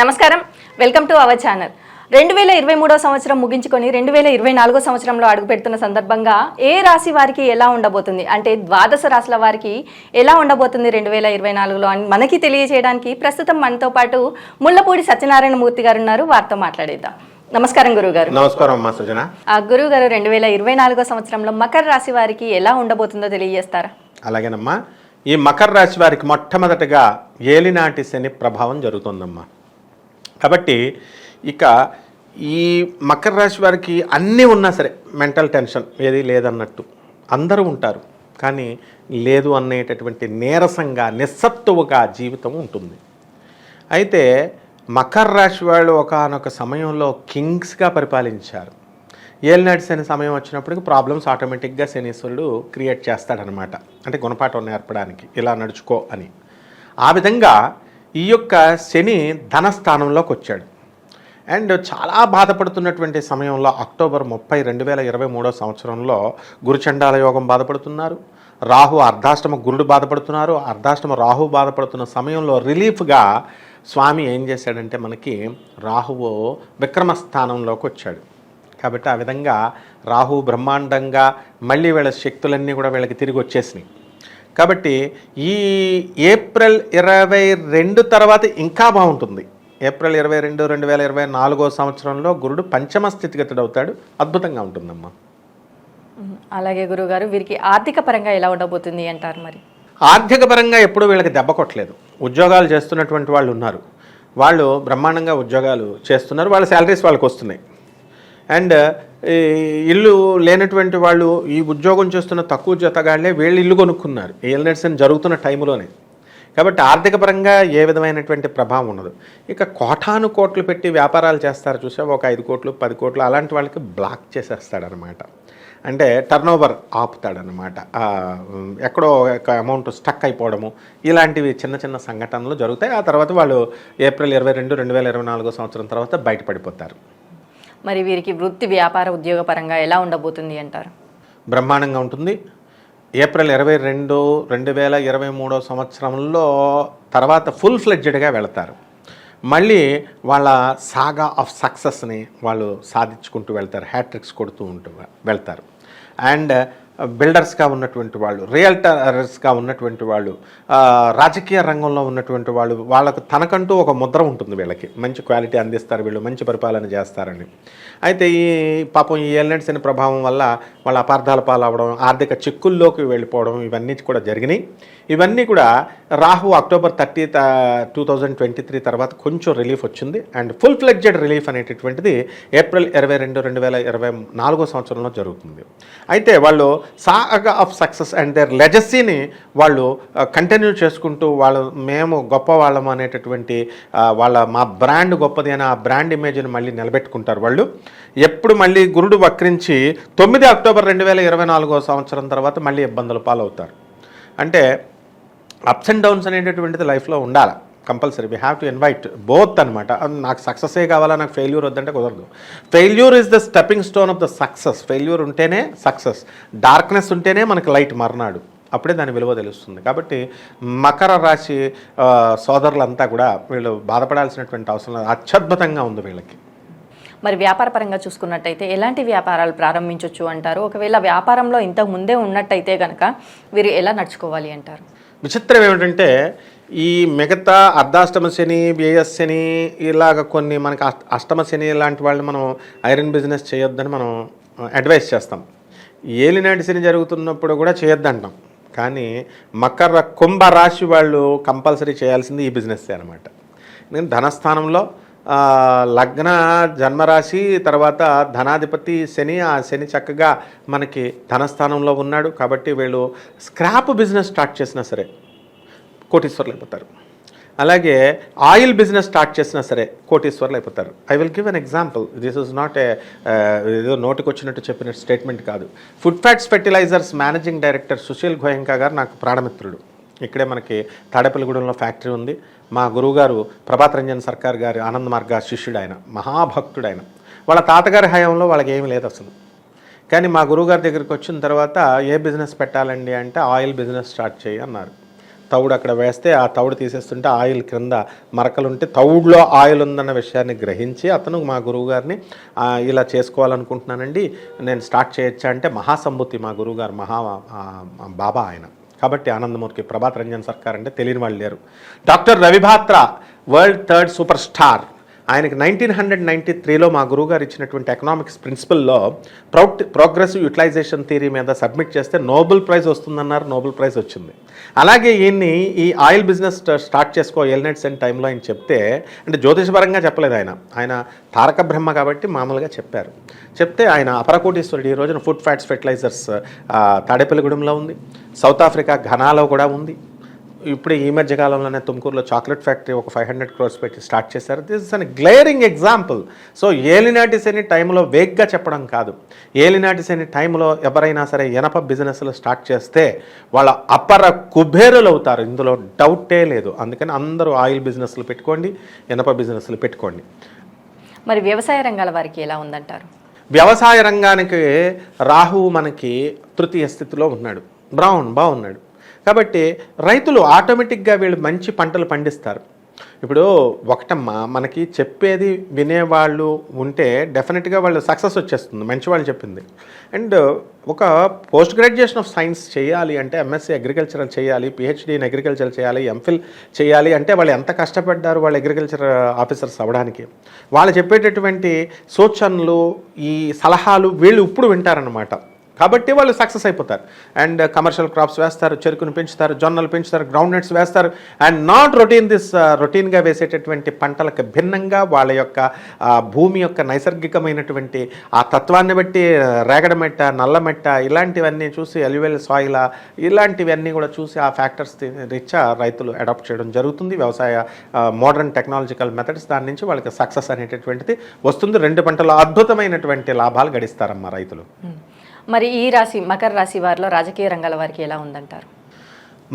నమస్కారం, welcome to our channel. 2023 సంవత్సరం ముగించుకొని 2024 సంవత్సరంలో అడుగుపెడుతున్న సందర్భంగా ఏ రాశి వారికి ఎలా ఉండబోతుంది, అంటే ద్వాదశ రాశుల వారికి ఎలా ఉండబోతుంది 2024లో అని మనకి తెలియజేయడానికి ప్రస్తుతం మనతో పాటు ముళ్ళపూడి సత్యనారాయణ మూర్తి గారు ఉన్నారు. వారితో మాట్లాడేద్దాం. నమస్కారం గురుగారు. నమస్కారం అమ్మా సుజన. గురుగారు, 2024 సంవత్సరంలో మకర రాశి వారికి ఎలా ఉండబోతుందో తెలియజేస్తారా? అలాగేనమ్మా. ఈ మకర రాశి వారికి మొట్టమొదటిగా ఏలినాటి శని ప్రభావం జరుగుతుందమ్మా. కాబట్టి ఇక ఈ మకర రాశి వారికి అన్నీ ఉన్నా సరే మెంటల్ టెన్షన్ ఏది లేదన్నట్టు అందరూ ఉంటారు, కానీ లేదు అనేటటువంటి నీరసంగా నిస్సత్తువుగా జీవితం ఉంటుంది. అయితే మకర రాశి వాళ్ళు ఒకానొక సమయంలో కింగ్స్గా పరిపాలించారు. ఏలినాటి శని సమయం వచ్చినప్పటికి ప్రాబ్లమ్స్ ఆటోమేటిక్గా శనీశ్వరుడు క్రియేట్ చేస్తాడనమాట. అంటే గుణపాఠం నేర్పడానికి ఇలా నడుచుకో అని. ఆ విధంగా ఈ యొక్క శని ధనస్థానంలోకి వచ్చాడు. అండ్ చాలా బాధపడుతున్నటువంటి సమయంలో అక్టోబర్ 30, 2023 సంవత్సరంలో గురుచండాల యోగం బాధపడుతున్నారు. రాహు అర్ధాష్టమ గురుడు బాధపడుతున్నారు. అర్ధాష్టమ రాహు బాధపడుతున్న సమయంలో రిలీఫ్గా స్వామి ఏం చేశాడంటే మనకి రాహువు విక్రమస్థానంలోకి వచ్చాడు. కాబట్టి ఆ విధంగా రాహు బ్రహ్మాండంగా మళ్ళీ వీళ్ళ శక్తులన్నీ కూడా వీళ్ళకి తిరిగి వచ్చేసినాయి. కాబట్టి ఈ ఏప్రిల్ 22 తర్వాత ఇంకా బాగుంటుంది. ఏప్రిల్ 22, 2024 సంవత్సరంలో గురుడు పంచమ స్థితిగతుడు అవుతాడు. అద్భుతంగా ఉంటుందమ్మా. అలాగే గురుగారు, వీరికి ఆర్థిక పరంగా ఎలా ఉండబోతుంది అంటారు? మరి ఆర్థిక పరంగా ఎప్పుడు వీళ్ళకి దెబ్బ కొట్టలేదు. ఉద్యోగాలు చేస్తున్నటువంటి వాళ్ళు ఉన్నారు, వాళ్ళు బ్రహ్మాండంగా ఉద్యోగాలు చేస్తున్నారు, వాళ్ళ శాలరీస్ వాళ్ళకి వస్తున్నాయి. అండ్ ఇల్లు లేనటువంటి వాళ్ళు ఈ ఉద్యోగం చేస్తున్న తక్కువ జతగాళ్లే వీళ్ళు ఇల్లు కొనుక్కున్నారు ఏలినాటి జరుగుతున్న టైంలోనే. కాబట్టి ఆర్థిక పరంగా ఏ విధమైనటువంటి ప్రభావం ఉండదు. ఇక కోటాను కోట్లు పెట్టి వ్యాపారాలు చేస్తారు చూసా, ఒక 5 కోట్లు 10 కోట్లు అలాంటి వాళ్ళకి బ్లాక్ చేసేస్తాడనమాట. అంటే టర్న్ ఓవర్ ఆపుతాడనమాట. ఎక్కడో ఒక అమౌంట్ స్టక్ అయిపోవడము ఇలాంటివి చిన్న చిన్న సంఘటనలు జరుగుతాయి. ఆ తర్వాత వాళ్ళు ఏప్రిల్ 22, 2024 సంవత్సరం తర్వాత బయటపడిపోతారు. మరి వీరికి వృత్తి వ్యాపార ఉద్యోగ పరంగా ఎలా ఉండబోతుంది అంటారు? బ్రహ్మాండంగా ఉంటుంది. ఏప్రిల్ 22, 2023 సంవత్సరంలో తర్వాత ఫుల్ ఫ్లెడ్జెడ్గా వెళతారు. మళ్ళీ వాళ్ళ సాగా ఆఫ్ సక్సెస్ని వాళ్ళు సాధించుకుంటూ వెళ్తారు, హ్యాట్రిక్స్ కొడుతూ వెళ్తారు. అండ్ బిల్డర్స్గా ఉన్నటువంటి వాళ్ళు, రియల్టర్స్గా ఉన్నటువంటి వాళ్ళు, రాజకీయ రంగంలో ఉన్నటువంటి వాళ్ళు, వాళ్ళకు తనకంటూ ఒక ముద్ర ఉంటుంది. వీళ్ళకి మంచి క్వాలిటీ అందిస్తారు, వీళ్ళు మంచి పరిపాలన చేస్తారని. అయితే ఈ పాపం ఈ ఏలినాటి శని ప్రభావం వల్ల వాళ్ళ అపార్థాల పాలవడం, ఆర్థిక చిక్కుల్లోకి వెళ్ళిపోవడం ఇవన్నీ కూడా జరిగినాయి. ఇవన్నీ కూడా రాహు అక్టోబర్ 30, 2023 తర్వాత కొంచెం రిలీఫ్ వచ్చింది. అండ్ ఫుల్ ఫ్లెడ్జెడ్ రిలీఫ్ అనేటటువంటిది ఏప్రిల్ 22, 2024 సంవత్సరంలో జరుగుతుంది. అయితే వాళ్ళు saga of success and their లెగసీని వాళ్ళు కంటిన్యూ చేసుకుంటూ వాళ్ళు మేము గొప్ప వాళ్ళము అనేటటువంటి మా బ్రాండ్ గొప్పది అని ఆ బ్రాండ్ ఇమేజ్ని మళ్ళీ నిలబెట్టుకుంటారు వాళ్ళు. ఎప్పుడు మళ్ళీ గురుడు వక్రించి 9 అక్టోబర్ 2024 సంవత్సరం తర్వాత మళ్ళీ ఇబ్బందుల పాలవుతారు. అంటే అప్స్ అండ్ డౌన్స్ అనేటటువంటిది లైఫ్లో ఉండాలి compulsory. We have to invite both అనమాట. నాకు సక్సెసే కావాలా, నాకు ఫెయిల్యూర్ వద్దంటే కుదరదు. Failure is the stepping stone of the success. Failure ఉంటేనే సక్సెస్, డార్క్నెస్ ఉంటేనే మనకి లైట్ మర్నాడు, అప్పుడే దాని విలువ తెలుస్తుంది. కాబట్టి మకర రాశి సోదరులంతా కూడా వీళ్ళు బాధపడాల్సినటువంటి అవసరం లేదు. అత్యద్భుతంగా ఉంది వీళ్ళకి. మరి వ్యాపార పరంగా చూసుకున్నట్టయితే ఎలాంటి వ్యాపారాలు ప్రారంభించవచ్చు అంటారు? ఒకవేళ వ్యాపారంలో ఇంతకు ముందే ఉన్నట్టయితే కనుక వీరు ఎలా నడుచుకోవాలి అంటారు? విచిత్రం ఏమిటంటే ఈ మిగతా అర్ధాష్టమ శని, వ్యయస్ శని ఇలాగ కొన్ని మనకి అష్టమ శని లాంటి వాళ్ళు మనం ఐరన్ బిజినెస్ చేయొద్దని మనం అడ్వైస్ చేస్తాం. ఏలినాటి శని జరుగుతున్నప్పుడు కూడా చేయొద్దంటాం. కానీ మకర కుంభ రాశి వాళ్ళు కంపల్సరీ చేయాల్సింది ఈ బిజినెస్ అనమాట. నేను ధనస్థానంలో లగ్న జన్మరాశి తర్వాత ధనాధిపతి శని, ఆ శని చక్కగా మనకి ధనస్థానంలో ఉన్నాడు. కాబట్టి వీళ్ళు స్క్రాప్ బిజినెస్ స్టార్ట్ చేసినా సరే కోటీశ్వర్లు అయిపోతారు. అలాగే ఆయిల్ బిజినెస్ స్టార్ట్ చేసినా సరే కోటీశ్వర్లు అయిపోతారు. I will give an example. This is not ఏదో నోటికి వచ్చినట్టు చెప్పిన స్టేట్మెంట్ కాదు. Food facts fertilizers managing director Sushil Goenka garu నాకు ప్రాణమిత్రుడు. ఇక్కడే మనకి తాడేపల్లిగూడెంలో ఫ్యాక్టరీ ఉంది. మా గురువుగారు ప్రభాత్ రంజన్ సర్కార్ గారి ఆనంద్ మార్గ శిష్యుడు, ఆయన మహాభక్తుడు. ఆయన వాళ్ళ తాతగారి హయాంలో వాళ్ళకి ఏమీ లేదు అసలు. కానీ మా గురువుగారి దగ్గరికి వచ్చిన తర్వాత ఏ బిజినెస్ పెట్టాలండి అంటే ఆయిల్ బిజినెస్ స్టార్ట్ చేయి అన్నారు. తౌడు అక్కడ వేస్తే ఆ తౌడు తీసేస్తుంటే ఆయిల్ క్రింద మరకలు ఉంటే తౌడులో ఆయిల్ ఉందన్న విషయాన్ని గ్రహించి అతను మా గురువు గారిని ఇలా చేసుకోవాలనుకుంటున్నానండి, నేను స్టార్ట్ చేయొచ్చా అంటే మహాసంభూతి మా గురువు గారు బాబా ఆయన. కాబట్టి ఆనందమూర్తి ప్రభాత్ రంజన్ సర్కార్ అంటే తెలియని వాళ్ళు లేరు. Doctor Ravi Batra world third super star, ఆయనకి 1993లో మా గురువుగారు ఇచ్చినటువంటి ఎకనామిక్స్ ప్రిన్సిపల్లో ప్రోగ్రెసివ్ యూటిలైజేషన్ థియరీ మీద సబ్మిట్ చేస్తే నోబెల్ ప్రైజ్ వస్తుందన్నారు, నోబెల్ ప్రైజ్ వచ్చింది. అలాగే ఈయన్ని ఈ ఆయిల్ బిజినెస్ స్టార్ట్ చేసుకో ఎల్నెట్స్ అండ్ టైంలో ఆయన చెప్తే, అంటే జ్యోతిషపరంగా చెప్పలేదు, ఆయన తారక బ్రహ్మ కాబట్టి మామూలుగా చెప్తే ఆయన అపరకోటీశ్వరుడు. ఈ రోజున ఫుడ్ ఫ్యాట్స్ ఫెర్టిలైజర్స్ తాడేపల్లిగూడెంలో ఉంది, సౌత్ ఆఫ్రికా ఘనాలో కూడా ఉంది. ఇప్పుడు ఈ మధ్య కాలంలోనే తుమ్కూరులో చాక్లెట్ ఫ్యాక్టరీ ఒక 500 crores పెట్టి స్టార్ట్ చేశారు. This is an glaring example. So ఏలినాటి శని టైంలో వేగ్గా చెప్పడం కాదు, ఏలినాటి శని టైంలో ఎవరైనా సరే ఎనప బిజినెస్లు స్టార్ట్ చేస్తే వాళ్ళ అపర కుబేరులు అవుతారు, ఇందులో డౌటే లేదు. అందుకని అందరూ ఆయిల్ బిజినెస్లు పెట్టుకోండి, ఎనప బిజినెస్లు పెట్టుకోండి. మరి వ్యవసాయ రంగాల వారికి ఎలా ఉందంటారు? వ్యవసాయ రంగానికి రాహువు మనకి తృతీయ స్థితిలో ఉన్నాడు, బాగున్నాడు. కాబట్టి రైతులు ఆటోమేటిక్గా వీళ్ళు మంచి పంటలు పండిస్తారు. ఇప్పుడు ఒకటమ్మా, మనకి చెప్పేది వినేవాళ్ళు ఉంటే డెఫినెట్గా వాళ్ళు సక్సెస్ వచ్చేస్తుంది, మంచి వాళ్ళు చెప్పింది. అండ్ ఒక పోస్ట్ గ్రాడ్యుయేషన్ ఆఫ్ సైన్స్ చేయాలి అంటే, ఎంఎస్సీ అగ్రికల్చరల్ చేయాలి, పిహెచ్డీ ఇన్ అగ్రికల్చర్ చేయాలి, ఎంఫిల్ చేయాలి అంటే వాళ్ళు ఎంత కష్టపడ్డారు వాళ్ళు అగ్రికల్చర్ ఆఫీసర్స్ అవ్వడానికి. వాళ్ళు చెప్పేటటువంటి సూచనలు, ఈ సలహాలు వీళ్ళు ఇప్పుడు వింటారనమాట. కాబట్టి వాళ్ళు సక్సెస్ అయిపోతారు. అండ్ కమర్షియల్ క్రాప్స్ వేస్తారు, చెరుకును పెంచుతారు, జొన్నలు పెంచుతారు, గ్రౌండ్ నట్స్ వేస్తారు. అండ్ నాట్ రొటీన్గా వేసేటటువంటి పంటలకు భిన్నంగా వాళ్ళ యొక్క భూమి యొక్క నైసర్గికమైనటువంటి ఆ తత్వాన్ని బట్టి రేగడమెట్ట, నల్లమెట్ట ఇలాంటివన్నీ చూసి, అల్యూవెల్ సాయిల్ ఇలాంటివన్నీ కూడా చూసి ఆ ఫ్యాక్టర్స్ రీత్యా రైతులు అడాప్ట్ చేయడం జరుగుతుంది. వ్యవసాయ మోడర్న్ టెక్నాలజికల్ మెథడ్స్, దాని నుంచి వాళ్ళకి సక్సెస్ అనేటటువంటిది వస్తుంది. 2 పంటలు అద్భుతమైన లాభాలు గడిస్తారమ్మా రైతులు. మరి ఈ రాశి మకర రాశి వారిలో రాజకీయ రంగాల వారికి ఎలా ఉందంటారు?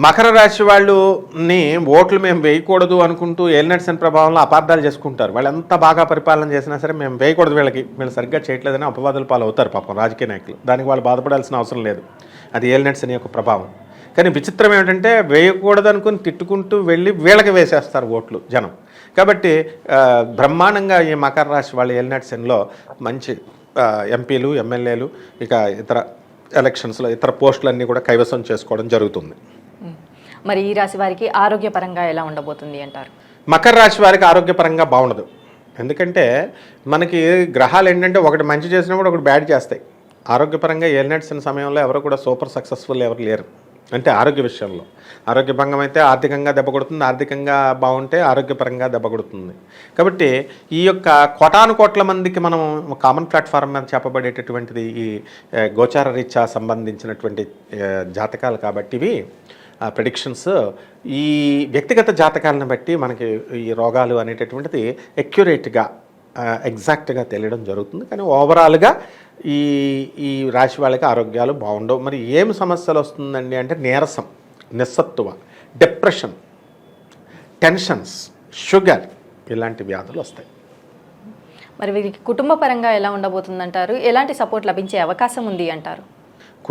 మకర రాశి వాళ్ళని ఓట్లు మేము వేయకూడదు అనుకుంటూ ఏలినట్స్ అండ్ ప్రభావంలో అపార్థాలు చేసుకుంటారు. వాళ్ళు ఎంత బాగా పరిపాలన చేసినా సరే మేము వేయకూడదు, వీళ్ళు సరిగ్గా చేయట్లేదని అపవాదుల పాలు అవుతారు పాపం రాజకీయ నాయకులు. దానికి వాళ్ళు బాధపడాల్సిన అవసరం లేదు, అది ఏలినట్స్ అనే ఒక ప్రభావం. కానీ విచిత్రం ఏమిటంటే వేయకూడదు అనుకుని తిట్టుకుంటూ వెళ్ళి వీళ్ళకి వేసేస్తారు ఓట్లు జనం. కాబట్టి బ్రహ్మాండంగా ఈ మకర రాశి వాళ్ళ ఏలినట్స్లో మంచి ఎంపీలు, ఎమ్మెల్యేలు, ఇక ఇతర ఎలక్షన్స్లో ఇతర పోస్టులన్నీ కూడా కైవసం చేసుకోవడం జరుగుతుంది. మరి ఈ రాశి వారికి ఆరోగ్యపరంగా ఎలా ఉండబోతుంది అంటారు? మకర రాశి వారికి ఆరోగ్యపరంగా బాగుండదు. ఎందుకంటే మనకి గ్రహాలు ఏంటంటే ఒకటి మంచి చేసినప్పుడు ఒకటి బ్యాడ్ చేస్తాయి. ఆరోగ్యపరంగా ఏలినట్స్ సమయంలో ఎవరు కూడా సూపర్ సక్సెస్ఫుల్ ఎవరు లేరు. అంటే ఆరోగ్య విషయంలో ఆరోగ్యభంగం అయితే ఆర్థికంగా దెబ్బ కొడుతుంది, ఆర్థికంగా బాగుంటే ఆరోగ్యపరంగా దెబ్బ కొడుతుంది. కాబట్టి ఈ యొక్క కోటాను మందికి మనం కామన్ ప్లాట్ఫామ్ మీద చెప్పబడేటటువంటిది ఈ గోచార రీత్యా సంబంధించినటువంటి జాతకాలు. కాబట్టి ఇవి ప్రెడిక్షన్స్ ఈ వ్యక్తిగత జాతకాలను బట్టి మనకి ఈ రోగాలు అనేటటువంటిది అక్యురేట్గా ఎగ్జాక్ట్గా తెలియడం జరుగుతుంది. కానీ ఓవరాల్గా ఈ రాశి వాళ్ళకి ఆరోగ్యాలు బాగుండవు. మరి ఏం సమస్యలు వస్తుందండి అంటే నీరసం, నిస్సత్తువ, డిప్రెషన్, టెన్షన్స్, షుగర్ ఇలాంటి వ్యాధులు వస్తాయి. మరి వీరికి కుటుంబ పరంగా ఎలా ఉండబోతుందంటారు? ఎలాంటి సపోర్ట్ లభించే అవకాశం ఉంది అంటారు?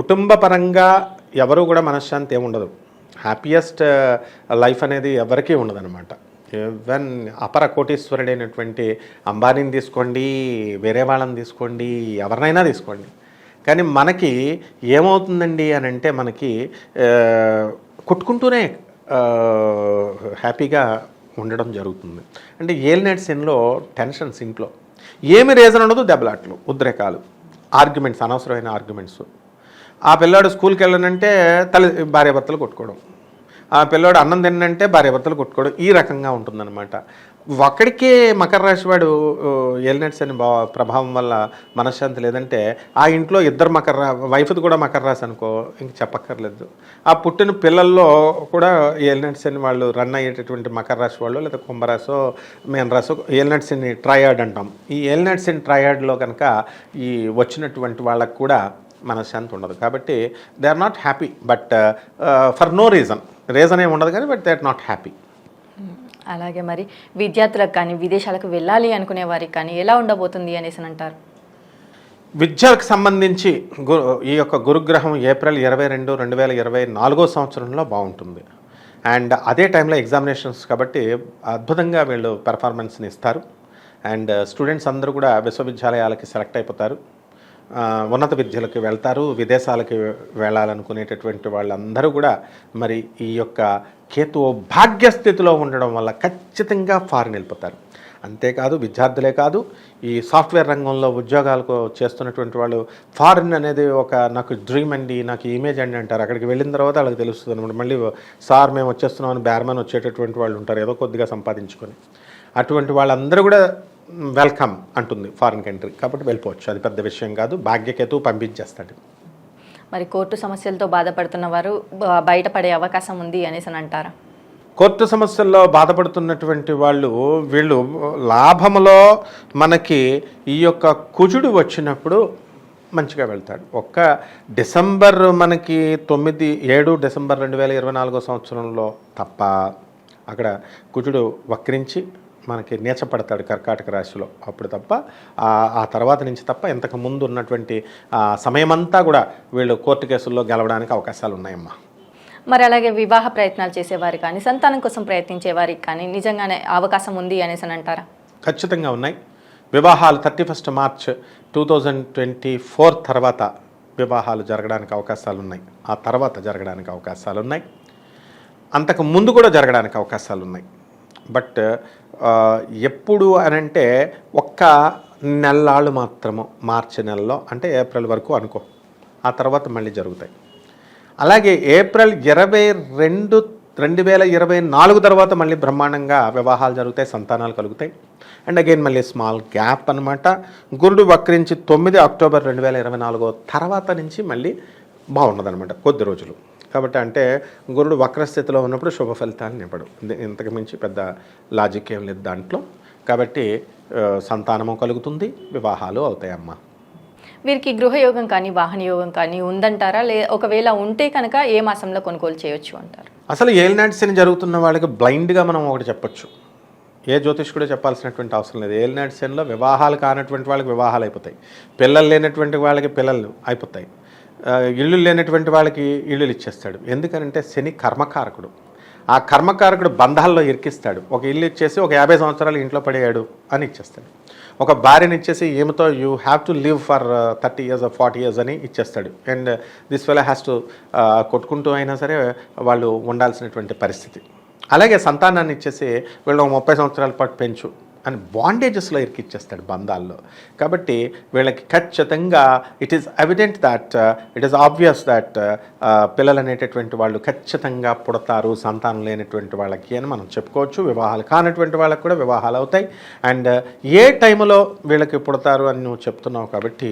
కుటుంబ పరంగా ఎవరు కూడా మనశ్శాంతి ఏముండదు. హ్యాపీయెస్ట్ లైఫ్ అనేది ఎవరికీ ఉండదన్నమాట. ఈవెన్ అపర కోటీశ్వరుడైనటువంటి అంబానీని తీసుకోండి, వేరే వాళ్ళని తీసుకోండి, ఎవరినైనా తీసుకోండి, కానీ మనకి ఏమవుతుందండి అని అంటే మనకి కొట్టుకుంటూనే హ్యాపీగా ఉండడం జరుగుతుంది. అంటే ఏలినట్స్ శనిలో టెన్షన్స్, ఇంట్లో ఏమి రీజన్ ఉండదు, దెబ్బలాట్లు, ఉద్రేకాలు, ఆర్గ్యుమెంట్స్, అనవసరమైన ఆర్గ్యుమెంట్స్. ఆ పిల్లాడు స్కూల్కి వెళ్ళనంటే భార్యాభర్తలు కొట్టుకోవడం, ఆ పిల్లాడు అన్నం తిన్నంటే భార్యాభర్తలు కొట్టుకోవడం, ఈ రకంగా ఉంటుందన్నమాట. ఒక్కడికే మకర రాశి వాడు ఏలినట్స్ అని ప్రభావం వల్ల మనశ్శాంతి లేదంటే ఆ ఇంట్లో ఇద్దరు వైఫ్ది కూడా మకర రాశి అనుకో, ఇంక చెప్పక్కర్లేదు. ఆ పుట్టిన పిల్లల్లో కూడా ఏలినట్స్ అని వాళ్ళు రన్ అయ్యేటటువంటి మకర రాశి వాళ్ళు లేదా కుంభరాశో మీనరాశో ఏలినట్స్ అని ట్రయాడ్ అంటాం. ఈ ఏలినట్స్ అని ట్రయాడ్లో కనుక ఈ వచ్చినటువంటి వాళ్ళకు కూడా మనశ్శాంతి ఉండదు. కాబట్టి they are not happy, but for no reason ఏమి ఉండదు కానీ, but they are not happy. అలాగే మరి విద్యార్థులకు కానీ విదేశాలకు వెళ్ళాలి అనుకునే వారికి కానీ ఎలా ఉండబోతుంది అనేసి అంటారు? విద్యకు సంబంధించి ఈ యొక్క గురుగ్రహం ఏప్రిల్ 22, 2024 సంవత్సరంలో బాగుంటుంది. అండ్ అదే టైంలో ఎగ్జామినేషన్స్ కాబట్టి అద్భుతంగా వీళ్ళు పెర్ఫార్మెన్స్ని ఇస్తారు. అండ్ స్టూడెంట్స్ అందరూ కూడా విశ్వవిద్యాలయాలకి సెలెక్ట్ అయిపోతారు, ఉన్నత విద్యలకు వెళ్తారు, విదేశాలకి వెళ్ళాలనుకునేటటువంటి వాళ్ళందరూ కూడా మరి ఈ యొక్క కేతు భాగ్యస్థితిలో ఉండడం వల్ల ఖచ్చితంగా ఫారిన్ వెళ్ళిపోతారు. అంతేకాదు విద్యార్థులే కాదు, ఈ సాఫ్ట్వేర్ రంగంలో ఉద్యోగాలకు చేస్తున్నటువంటి వాళ్ళు ఫారిన్ అనేది ఒక నాకు డ్రీమ్ అండి, నాకు ఇమేజ్ అండి అంటారు. అక్కడికి వెళ్ళిన తర్వాత వాళ్ళకి తెలుస్తుంది అనమాట. మళ్ళీ సార్ మేము వచ్చేస్తున్నాం అని బ్యార్మన్ వచ్చేటటువంటి వాళ్ళు ఉంటారు, ఏదో కొద్దిగా సంపాదించుకొని. అటువంటి వాళ్ళందరూ కూడా వెల్కమ్ అంటుంది ఫారిన్ కంట్రీ, కాబట్టి వెళ్ళిపోవచ్చు. అది పెద్ద విషయం కాదు, భాగ్యకేతు పంపించేస్తాడు. మరి కోర్టు సమస్యలతో బాధపడుతున్న వారు బయటపడే అవకాశం ఉంది అనేసి అంటారా? కోర్టు సమస్యల్లో బాధపడుతున్నటువంటి వీళ్ళు లాభంలో మనకి ఈ యొక్క కుజుడు వచ్చినప్పుడు మంచిగా వెళ్తాడు. ఒక్క డిసెంబర్ మనకి 7 డిసెంబర్ 2024 సంవత్సరంలో తప్ప అక్కడ కుజుడు వక్రించి మనకి నీచపడతాడు కర్కాటక రాశిలో. అప్పుడు తప్ప ఆ తర్వాత నుంచి తప్ప ఇంతకు ముందు ఉన్నటువంటి సమయమంతా కూడా వీళ్ళు కోర్టు కేసుల్లో గెలవడానికి అవకాశాలు ఉన్నాయమ్మా. మరి అలాగే వివాహ ప్రయత్నాలు చేసేవారు కానీ సంతానం కోసం ప్రయత్నించే వారికి కానీ నిజంగానే అవకాశం ఉంది అనేసి అంటారా? ఖచ్చితంగా ఉన్నాయి. వివాహాలు 31 మార్చ్ 2024 తర్వాత వివాహాలు జరగడానికి అవకాశాలు ఉన్నాయి, ఆ తర్వాత జరగడానికి అవకాశాలు ఉన్నాయి, అంతకు ముందు కూడా జరగడానికి అవకాశాలు ఉన్నాయి. బట్ ఎప్పుడు అనంటే ఒక్క నెలలు మాత్రము, మార్చి నెలలో అంటే ఏప్రిల్ వరకు అనుకో, ఆ తర్వాత మళ్ళీ జరుగుతాయి. అలాగే ఏప్రిల్ 22, 2024 తర్వాత మళ్ళీ బ్రహ్మాండంగా వివాహాలు జరుగుతాయి, సంతానాలు కలుగుతాయి. అండ్ అగైన్ మళ్ళీ స్మాల్ గ్యాప్ అనమాట. గురుడు వక్రించి 9 అక్టోబర్ 2024 తర్వాత నుంచి మళ్ళీ బాగున్నదనమాట కొద్ది రోజులు. కాబట్టి అంటే గురుడు వక్రస్థితిలో ఉన్నప్పుడు శుభ ఫలితాన్ని ఇవ్వడు, ఇంతకు మించి పెద్ద లాజిక్ ఏం లేదు దాంట్లో. కాబట్టి సంతానము కలుగుతుంది, వివాహాలు అవుతాయమ్మా. వీరికి గృహయోగం కానీ వాహన యోగం కానీ ఉందంటారా? ఒకవేళ ఉంటే కనుక ఏ మాసంలో కొనుగోలు చేయొచ్చు అంటారు? అసలు ఏలినాటి శని జరుగుతున్న వాళ్ళకి బ్లైండ్గా మనం ఒకటి చెప్పొచ్చు, ఏ జ్యోతిష్కుడు చెప్పాల్సినటువంటి అవసరం లేదు. ఏలినాటి శనిలో వివాహాలు కానటువంటి వాళ్ళకి వివాహాలు అయిపోతాయి, పిల్లలు లేనటువంటి వాళ్ళకి పిల్లలు అయిపోతాయి, ఇళ్ళు లేనటువంటి వాళ్ళకి ఇళ్ళు ఇచ్చేస్తాడు. ఎందుకనంటే శని కర్మకారకుడు. ఆ కర్మకారకుడు బంధాల్లో ఇరికిస్తాడు. ఒక ఇల్లు ఇచ్చేసి ఒక 50 సంవత్సరాలు ఇంట్లో పడేయాడు అని ఇచ్చేస్తాడు. ఒక భార్యని ఇచ్చేసి ఏమితో you have to live for 30 years or 40 years అని ఇచ్చేస్తాడు. And this fellow has to కొట్టుకుంటూ అయినా సరే వాళ్ళు ఉండాల్సినటువంటి పరిస్థితి. అలాగే సంతానాన్ని ఇచ్చేసి వీళ్ళు 30 సంవత్సరాల పాటు పెంచు అని బాండేజెస్లో ఇరికిచ్చేస్తాడు బంధాల్లో. కాబట్టి వీళ్ళకి ఖచ్చితంగా it is evident that it is obvious that పిల్లలు అనేటటువంటి వాళ్ళు ఖచ్చితంగా పుడతారు సంతానం లేనటువంటి వాళ్ళకి అని మనం చెప్పుకోవచ్చు. వివాహాలు కానటువంటి వాళ్ళకి కూడా వివాహాలు అవుతాయి. అండ్ ఏ టైంలో వీళ్ళకి పుడతారు అని నువ్వు చెప్తున్నావు కాబట్టి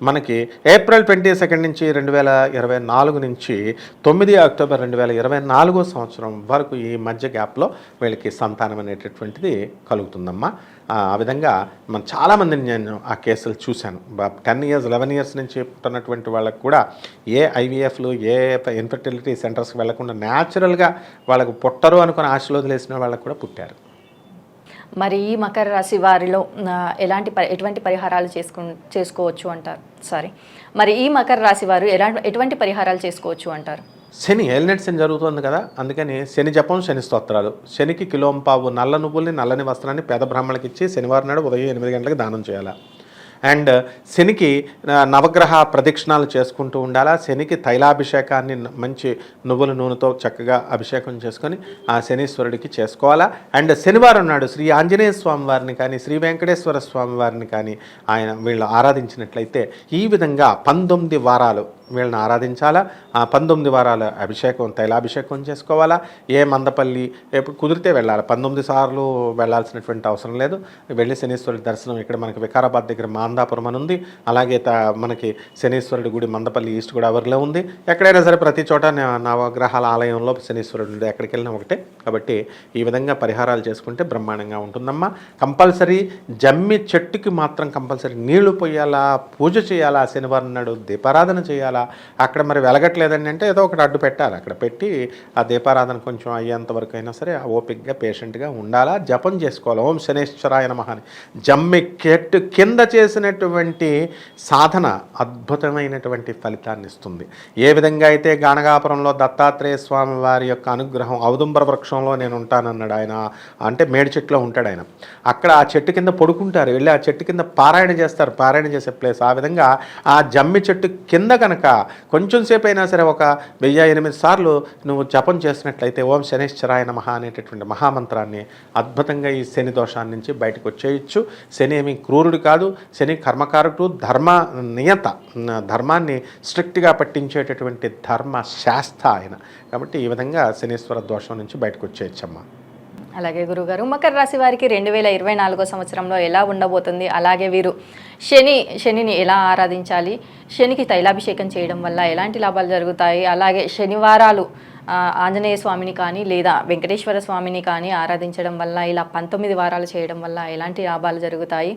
మనకి ఏప్రిల్ 22 నుంచి 2024 నుంచి 9 అక్టోబర్ 2024 సంవత్సరం వరకు ఈ మధ్య గ్యాప్లో వీళ్ళకి సంతానం అనేటటువంటిది కలుగుతుందమ్మా. ఆ విధంగా మనం చాలామందిని నేను ఆ కేసులు చూశాను. 10 years 11 years నుంచి పుట్టినటువంటి వాళ్ళకు కూడా ఏ ఐవీఎఫ్లు ఏ ఇన్ఫర్టిలిటీ సెంటర్స్కి వెళ్లకుండా న్యాచురల్గా వాళ్ళకు పుట్టరు అనుకుని ఆశలు వదిలేసిన వాళ్ళకు కూడా పుట్టారు. మరి ఈ మకర రాశి వారిలో ఎటువంటి పరిహారాలు చేసుకోవచ్చు అంటారు? మరి ఈ మకర రాశి వారు ఎటువంటి పరిహారాలు చేసుకోవచ్చు అంటారు? శని ఏలినటి శని జరుగుతుంది కదా, అందుకని శని జపం, శని స్తోత్రాలు. శనికి కిలోంపావు నల్ల నువ్వుల్ని నల్లని వస్త్రాన్ని పేద బ్రాహ్మణులకి ఇచ్చి శనివారం నాడు ఉదయం 8 గంటలకు దానం చేయాలి. అండ్ శనికి నవగ్రహ ప్రదక్షిణాలు చేసుకుంటూ ఉండాలా. శనికి తైలాభిషేకాన్ని మంచి నువ్వుల నూనెతో చక్కగా అభిషేకం చేసుకొని ఆ శనీశ్వరుడికి చేసుకోవాలా. అండ్ శనివారం నాడు శ్రీ ఆంజనేయ స్వామి వారిని కానీ శ్రీ వెంకటేశ్వర స్వామి వారిని కానీ వీళ్ళు ఆరాధించినట్లయితే ఈ విధంగా 19 వారాలు వీళ్ళని ఆరాధించాలా. ఆ 19 వారాల అభిషేకం తైలాభిషేకం చేసుకోవాలా. ఏ మందపల్లి ఎప్పుడు కుదిరితే వెళ్ళాలి, 19 సార్లు వెళ్ళాల్సినటువంటి అవసరం లేదు. వెళ్ళి శనీశ్వరుడి దర్శనం ఇక్కడ మనకి వికారాబాద్ దగ్గర మాందాపురం అని ఉంది. అలాగే మనకి శనీశ్వరుడి గుడి మందపల్లి ఈస్ట్ గోదావరిలో ఉంది. ఎక్కడైనా సరే ప్రతి చోట నవగ్రహాల ఆలయంలో శనీశ్వరుడు ఎక్కడికి వెళ్ళినా ఒకటే. కాబట్టి ఈ విధంగా పరిహారాలు చేసుకుంటే బ్రహ్మాండంగా ఉంటుందమ్మా. కంపల్సరీ జమ్మి చెట్టుకి మాత్రం కంపల్సరీ నీళ్లు పోయాలా, పూజ చేయాలా, శనివారం నాడు దీపారాధన చేయాలా, వెలగాల. అక్కడ మరి వెలగట్లేదండి అంటే ఏదో ఒకటి అడ్డు పెట్టాలి. అక్కడ పెట్టి ఆ దీపారాధన కొంచెం అయ్యేంత వరకు అయినా సరే ఓపికగా పేషెంట్గా ఉండాలా. జపం చేసుకోవాలి. ఓం శనేశ్వరాయ నమః అని జమ్మి చెట్టు కింద చేసినటువంటి సాధన అద్భుతమైనటువంటి ఫలితాన్ని ఇస్తుంది. ఏ విధంగా అయితే గాణగాపురంలో దత్తాత్రేయ స్వామి వారి యొక్క అనుగ్రహం, ఔదుంబర వృక్షంలో నేను ఉంటానన్నాడు ఆయన, అంటే మేడి చెట్టులో ఉంటాడు ఆయన. అక్కడ ఆ చెట్టు కింద పడుకుంటారు, వెళ్ళి ఆ చెట్టు కింద పారాయణ చేస్తారు, పారాయణ చేసే ప్లేస్. ఆ విధంగా ఆ జమ్మి చెట్టు కింద కనుక కొంచెం సేపు అయినా సరే ఒక 1008 సార్లు నువ్వు జపం చేసినట్లయితే ఓం శనేశ్వరాయ నమః అనేటటువంటి మహామంత్రాన్ని అద్భుతంగా ఈ శని దోషాన్ని నుంచి బయటకు వచ్చేయచ్చు. శని ఏమి క్రూరుడు కాదు, శని కర్మకారకుడు, ధర్మ నియత, ధర్మాన్ని స్ట్రిక్ట్గా పట్టించేటటువంటి ధర్మ శాస్త్ర ఆయన. కాబట్టి ఈ విధంగా శనీశ్వర దోషం నుంచి బయటకు వచ్చేయచ్చమ్మా. అలాగే గురుగారు, మకర రాశి వారికి 2024 సంవత్సరంలో ఎలా ఉండబోతుంది, అలాగే వీరు శనిని ఎలా ఆరాధించాలి, శనికి తైలాభిషేకం చేయడం వల్ల ఎలాంటి లాభాలు జరుగుతాయి, అలాగే శనివారాలు ఆంజనేయ స్వామిని కానీ లేదా వెంకటేశ్వర స్వామిని కానీ ఆరాధించడం వల్ల, ఇలా 19 వారాలు చేయడం వల్ల ఎలాంటి లాభాలు జరుగుతాయి,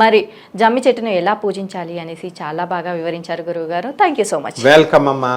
మరి జమ్మి చెట్టును ఎలా పూజించాలి అనేసి చాలా బాగా వివరించారు గురువుగారు. Thank you so much. Welcome అమ్మా.